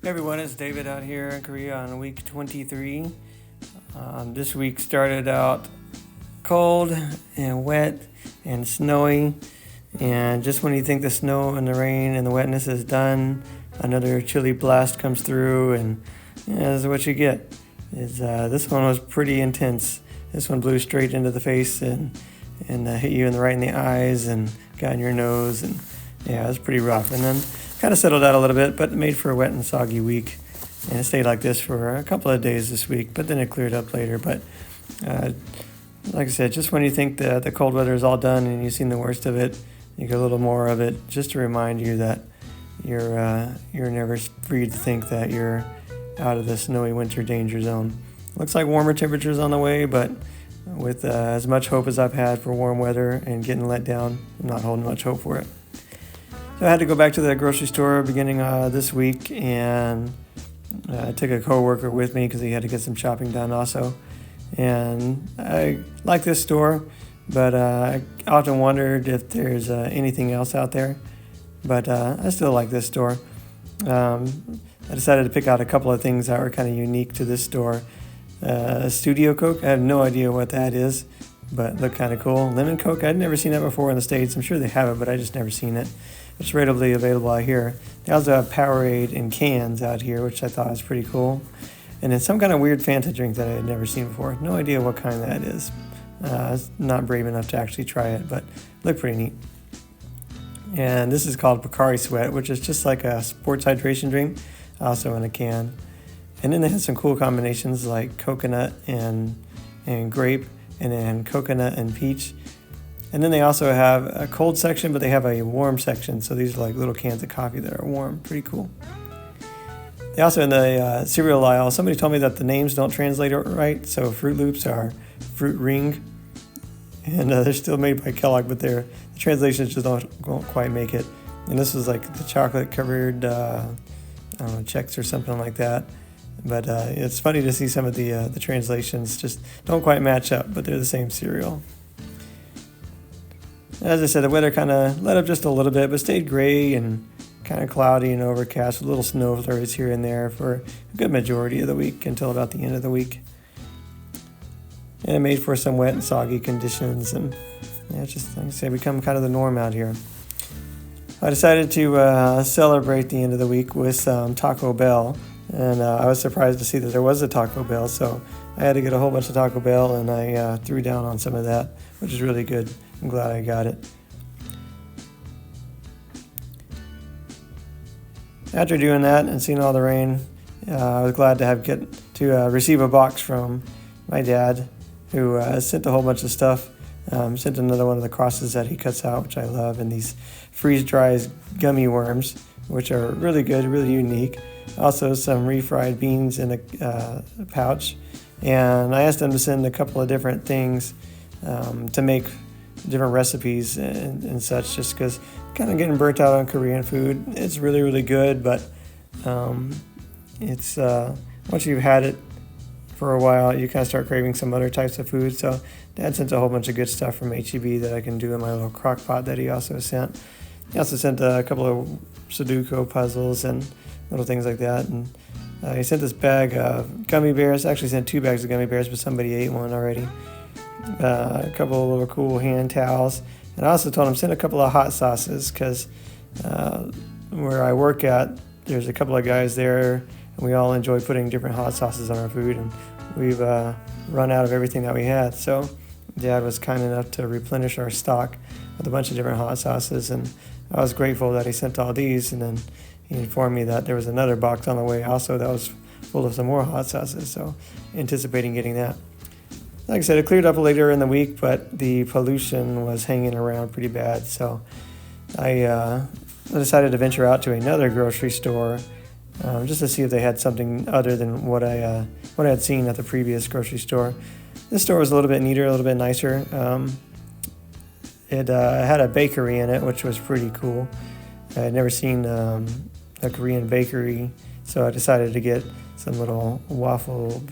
Hey everyone, it's David out here in Korea on week 23. This week started out cold and wet and snowy, and just when you think the snow and the rain and the wetness is done, another chilly blast comes through, and that's what you get. This one was pretty intense. This one blew straight into the face and hit you right in the eyes and got in your nose, and yeah, it was pretty rough. And then kind of settled out a little bit, but made for a wet and soggy week. And it stayed like this for a couple of days this week, but then it cleared up later. But like I said, just when you think the cold weather is all done and you've seen the worst of it, you get a little more of it, just to remind you that you're never free to think that you're out of the snowy winter danger zone. Looks like warmer temperatures on the way, but with as much hope as I've had for warm weather and getting let down, I'm not holding much hope for it. So I had to go back to the grocery store beginning this week, and I took a coworker with me because he had to get some shopping done also. And I like this store, but I often wondered if there's anything else out there. But I still like this store. I decided to pick out a couple of things that were kind of unique to this store. Studio Coke, I have no idea what that is, but looked kind of cool. Lemon Coke, I'd never seen that before in the States. I'm sure they have it, but I just never seen it. It's readily available out here. They also have Powerade in cans out here, which I thought was pretty cool. And then some kind of weird Fanta drink that I had never seen before. No idea what kind that is. I was not brave enough to actually try it, but looked pretty neat. And this is called Pocari Sweat, which is just like a sports hydration drink, also in a can. And then they have some cool combinations like coconut and grape, and then coconut and peach. And then they also have a cold section, but they have a warm section. So these are like little cans of coffee that are warm. Pretty cool. They also, in the cereal aisle, somebody told me that the names don't translate right. So Fruit Loops are Fruit Ring. And they're still made by Kellogg, but the translations just don't quite make it. And this is like the chocolate-covered Chex or something like that. But it's funny to see some of the translations just don't quite match up, but they're the same cereal. As I said, the weather kind of let up just a little bit, but stayed gray and kind of cloudy and overcast with little snow flurries here and there for a good majority of the week until about the end of the week. And it made for some wet and soggy conditions, and just like I say, become kind of the norm out here. I decided to celebrate the end of the week with some Taco Bell, and I was surprised to see that there was a Taco Bell, so I had to get a whole bunch of Taco Bell, and I threw down on some of that, which is really good. I'm glad I got it. After doing that and seeing all the rain, I was glad to receive a box from my dad, who sent a whole bunch of stuff. Sent another one of the crosses that he cuts out, which I love, and these freeze-dried gummy worms, which are really good, really unique. Also some refried beans in a pouch. And I asked him to send a couple of different things to make different recipes and such, just because kind of getting burnt out on Korean food. It's really, really good, but it's once you've had it for a while, you kind of start craving some other types of food. So Dad sent a whole bunch of good stuff from HEB that I can do in my little crock pot that he also sent. He also sent a couple of Sudoku puzzles and little things like that. And he sent this bag of gummy bears. Actually sent 2 bags of gummy bears, but somebody ate one already. A couple of little cool hand towels. And I also told him send a couple of hot sauces, because where I work at, there's a couple of guys there, and we all enjoy putting different hot sauces on our food, and we've run out of everything that we had. So Dad was kind enough to replenish our stock with a bunch of different hot sauces, and I was grateful that he sent all these. And then he informed me that there was another box on the way also that was full of some more hot sauces, so anticipating getting that. Like I said, it cleared up later in the week, but the pollution was hanging around pretty bad, so I decided to venture out to another grocery store just to see if they had something other than what I had seen at the previous grocery store. This store was a little bit neater, a little bit nicer. It had a bakery in it, which was pretty cool. I had never seen a Korean bakery, so I decided to get some little waffle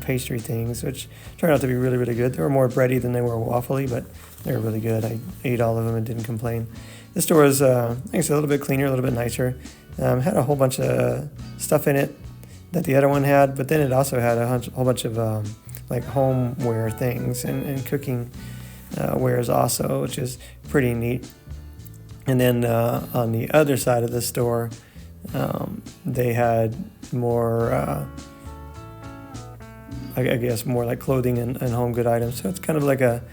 pastry things, which turned out to be really, really good. They were more bready than they were waffly, but they were really good. I ate all of them and didn't complain. This store was, I guess, a little bit cleaner, a little bit nicer. Had a whole bunch of stuff in it that the other one had, but then it also had a whole bunch of like homeware things and cooking wares also, which is pretty neat. And then on the other side of the store, they had more, I guess, more like clothing and home good items. So it's kind of like a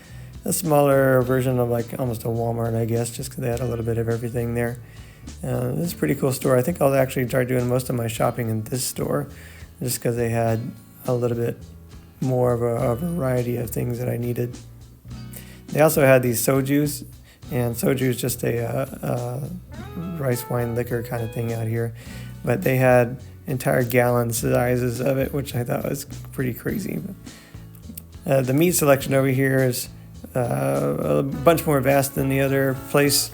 smaller version of like almost a Walmart, I guess, just because they had a little bit of everything there. This is a pretty cool store. I think I'll actually try doing most of my shopping in this store, just because they had a little bit more of a variety of things that I needed. They also had these sojus, and soju is just a rice wine liquor kind of thing out here, but they had entire gallon sizes of it, which I thought was pretty crazy. The meat selection over here is a bunch more vast than the other place,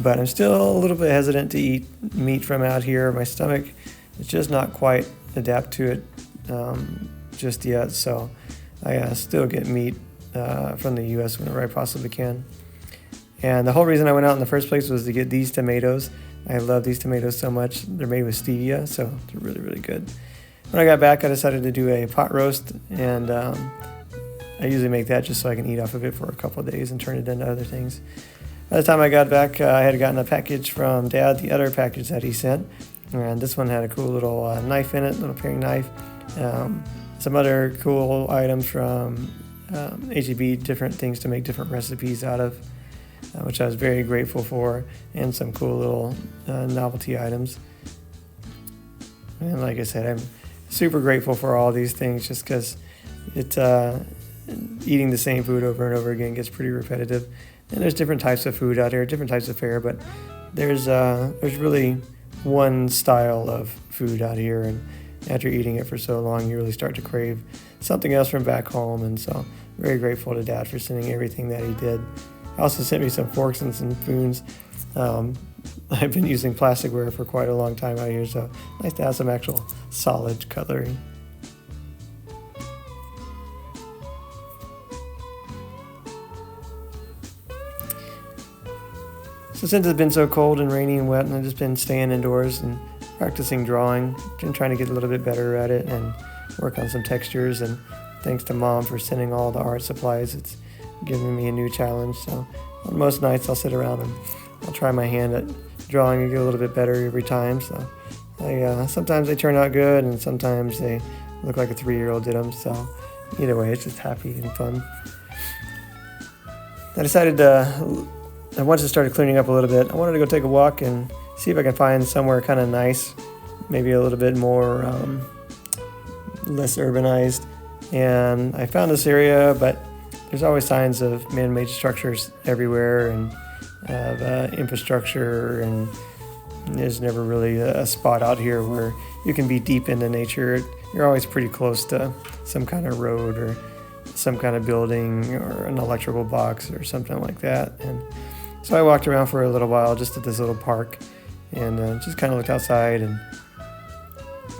but I'm still a little bit hesitant to eat meat from out here. My stomach is just not quite adapt to it just yet, so I still get meat from the U.S. whenever I possibly can. And the whole reason I went out in the first place was to get these tomatoes. I love these tomatoes so much. They're made with stevia, so they're really, really good. When I got back, I decided to do a pot roast, and I usually make that just so I can eat off of it for a couple of days and turn it into other things. By the time I got back, I had gotten a package from Dad, the other package that he sent, and this one had a cool little knife in it, little paring knife. Some other cool items from H-E-B, different things to make different recipes out of, which I was very grateful for, and some cool little novelty items. And like I said, I'm super grateful for all these things, just because it's eating the same food over and over again gets pretty repetitive. And there's different types of food out here, different types of fare, but there's really one style of food out here, and after eating it for so long, you really start to crave something else from back home. And so very grateful to Dad for sending everything that he did. He also sent me some forks and some spoons. I've been using plasticware for quite a long time out here, so nice to have some actual solid cutlery. So since it's been so cold and rainy and wet, and I've just been staying indoors and practicing drawing, been trying to get a little bit better at it and work on some textures. And thanks to Mom for sending all the art supplies. It's giving me a new challenge. So on most nights I'll sit around and I'll try my hand at drawing and get a little bit better every time. So sometimes they turn out good, and sometimes they look like a 3-year-old did them. So either way, it's just happy and fun. I decided once it started cleaning up a little bit, I wanted to go take a walk and see if I can find somewhere kind of nice, maybe a little bit more less urbanized. And I found this area, but there's always signs of man-made structures everywhere and of infrastructure, and there's never really a spot out here where you can be deep into nature. You're always pretty close to some kind of road or some kind of building or an electrical box or something like that. And so I walked around for a little while just at this little park and just kind of looked outside and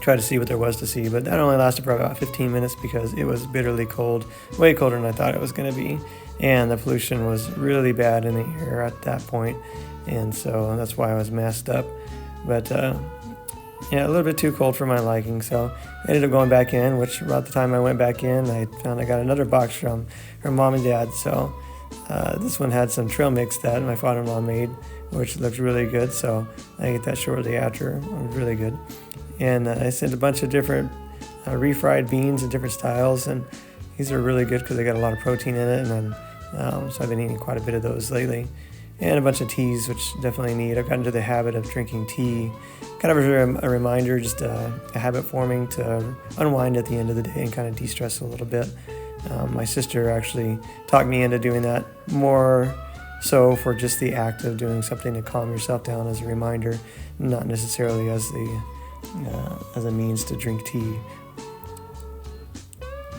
tried to see what there was to see. But that only lasted for about 15 minutes because it was bitterly cold, way colder than I thought it was going to be. And the pollution was really bad in the air at that point. And so that's why I was masked up. But a little bit too cold for my liking. So I ended up going back in, which about the time I went back in, I found I got another box from her mom and dad. So this one had some trail mix that my father-in-law made, which looked really good. So I ate that shortly after. It was really good. And I sent a bunch of different refried beans in different styles. And these are really good because they got a lot of protein in it. And then, so I've been eating quite a bit of those lately. And a bunch of teas, which definitely need. I've gotten into the habit of drinking tea, kind of a reminder, just a habit forming to unwind at the end of the day and kind of de-stress a little bit. My sister actually talked me into doing that more so for just the act of doing something to calm yourself down as a reminder, not necessarily as a means to drink tea.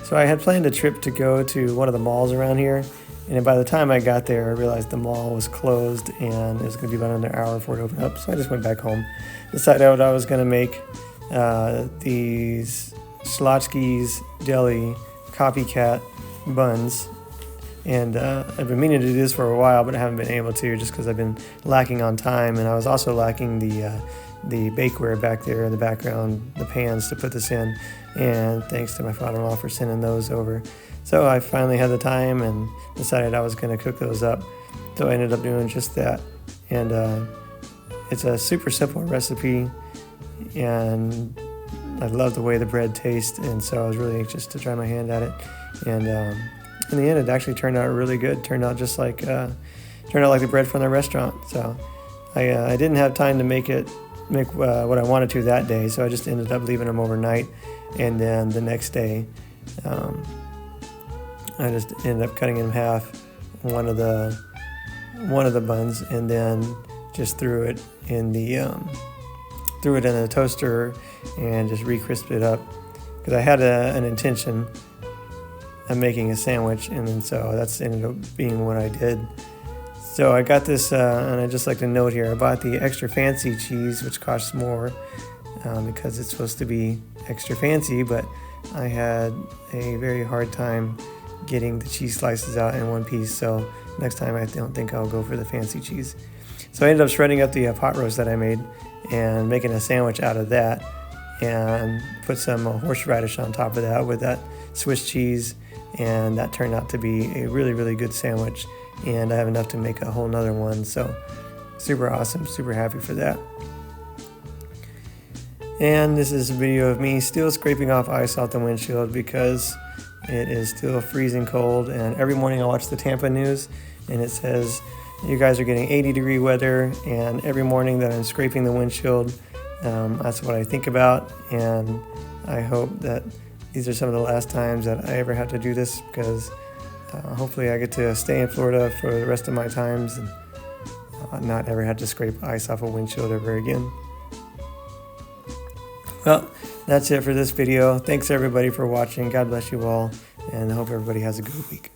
So I had planned a trip to go to one of the malls around here. And by the time I got there, I realized the mall was closed and it was going to be about another hour before it opened up. So I just went back home, decided I was going to make these Schlotzsky's Deli copycat buns And I've been meaning to do this for a while, but I haven't been able to just because I've been lacking on time, and I was also lacking the bakeware back there in the background, the pans to put this in, and thanks to my father-in-law for sending those over. So I finally had the time and decided I was going to cook those up. So I ended up doing just that. And it's a super simple recipe, and I love the way the bread tastes, and so I was really anxious to try my hand at it. And in the end, it actually turned out really good. Turned out like the bread from the restaurant. So I didn't have time to make what I wanted to that day, so I just ended up leaving them overnight, and then the next day I just ended up cutting in half one of the buns, and then just threw it in the toaster and just re-crisped it up, because I had an intention of making a sandwich, and then so that's ended up being what I did. So I got this, and I'd just like to note here, I bought the extra fancy cheese, which costs more because it's supposed to be extra fancy, but I had a very hard time getting the cheese slices out in one piece, so next time I don't think I'll go for the fancy cheese. So I ended up shredding up the pot roast that I made and making a sandwich out of that, and put some horseradish on top of that with that Swiss cheese, and that turned out to be a really, really good sandwich, and I have enough to make a whole nother one, so super awesome, super happy for that. And this is a video of me still scraping off ice off the windshield because it is still freezing cold, and every morning I watch the Tampa news and it says you guys are getting 80-degree weather, and every morning that I'm scraping the windshield, that's what I think about, and I hope that these are some of the last times that I ever have to do this, because hopefully I get to stay in Florida for the rest of my times and not ever have to scrape ice off a windshield ever again. Well, that's it for this video. Thanks everybody for watching. God bless you all, and I hope everybody has a good week.